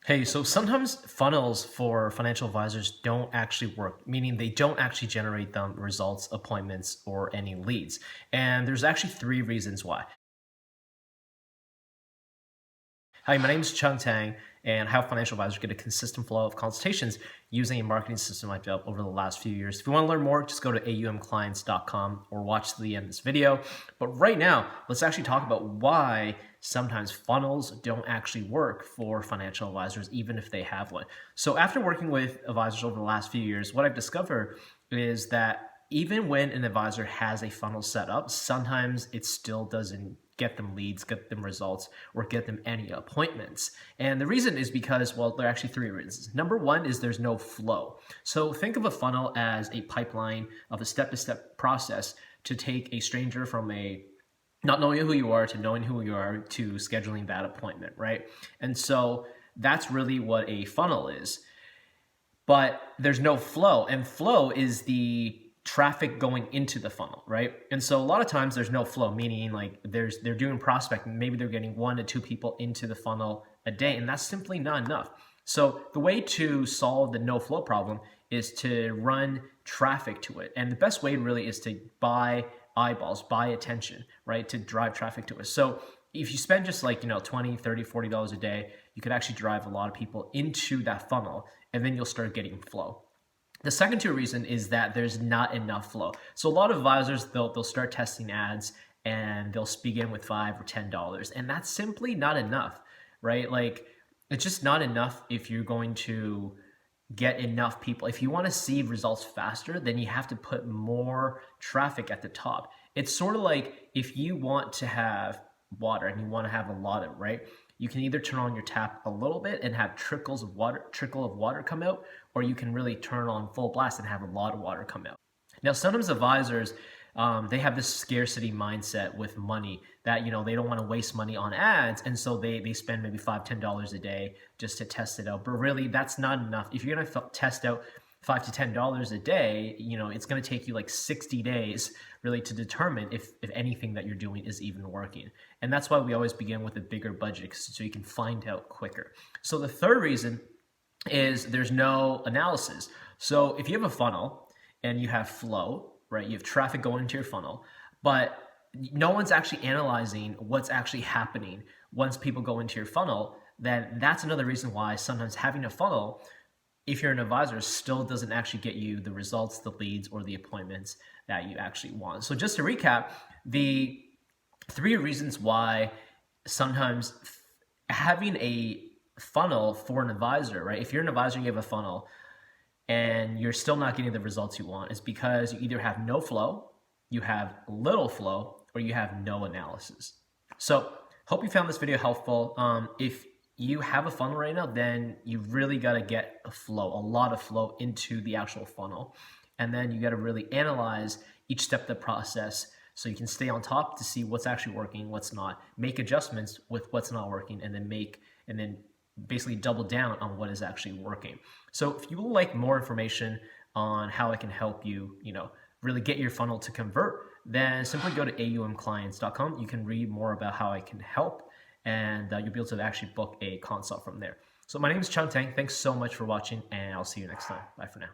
Hey, so sometimes funnels for financial advisors don't actually work, meaning they don't actually generate them results, appointments, or any leads. And there's actually three reasons why. Hi, my name is Chung Tang, and how financial advisors get a consistent flow of consultations using a marketing system I've developed over the last few years. If you want to learn more, just go to aumclients.com or watch to the end of this video. But right now, let's actually talk about why sometimes funnels don't actually work for financial advisors, even if they have one. So after working with advisors over the last few years, what I've discovered is that even when an advisor has a funnel set up, sometimes it still doesn't get them leads, get them results, or get them any appointments. And the reason is because, well, there are actually three reasons. Number one is there's no flow. So think of a funnel as a pipeline of a step-to-step process to take a stranger from a not knowing who you are to knowing who you are to scheduling that appointment, right? And so that's really what a funnel is. But there's no flow, and flow is the traffic going into the funnel, right? And so a lot of times there's no flow, meaning like they're doing prospecting, maybe they're getting 1 to 2 people into the funnel a day, and that's simply not enough. So the way to solve the no flow problem is to run traffic to it. And the best way really is to buy eyeballs, buy attention, right? To drive traffic to it. So if you spend just like, $20, $30, $40 a day, you could actually drive a lot of people into that funnel, and then you'll start getting flow. The second two reason is that there's not enough flow. So a lot of advisors, they'll start testing ads and they'll begin with $5 or $10, and that's simply not enough, right? Like it's just not enough if you're going to get enough people. If you want to see results faster, then you have to put more traffic at the top. It's sort of like if you want to have water and you want to have a lot of, right? You can either turn on your tap a little bit and have trickle of water come out, or you can really turn on full blast and have a lot of water come out. Now, sometimes advisors, they have this scarcity mindset with money that, they don't want to waste money on ads. And so they spend maybe $5, $10 a day just to test it out. But really, that's not enough. If you're going to test out $5 to $10 a day, it's going to take you like 60 days really to determine if anything that you're doing is even working. And that's why we always begin with a bigger budget, so you can find out quicker. So the third reason is there's no analysis. So if you have a funnel and you have flow, right, you have traffic going into your funnel, but no one's actually analyzing what's actually happening once people go into your funnel, then that's another reason why sometimes having a funnel, if you're an advisor, still doesn't actually get you the results, the leads, or the appointments that you actually want. So just to recap, the three reasons why sometimes having a funnel for an advisor, right? If you're an advisor, you have a funnel and you're still not getting the results you want, is because you either have no flow, you have little flow, or you have no analysis. So hope you found this video helpful. If you have a funnel right now, then you really got to get a flow, a lot of flow into the actual funnel. And then you got to really analyze each step of the process so you can stay on top to see what's actually working, what's not, make adjustments with what's not working, and then basically double down on what is actually working. So if you would like more information on how I can help you, really get your funnel to convert, then simply go to aumclients.com. You can read more about how I can help, and you'll be able to actually book a consult from there. So my name is Chung Tang. Thanks so much for watching, and I'll see you next time. Bye for now.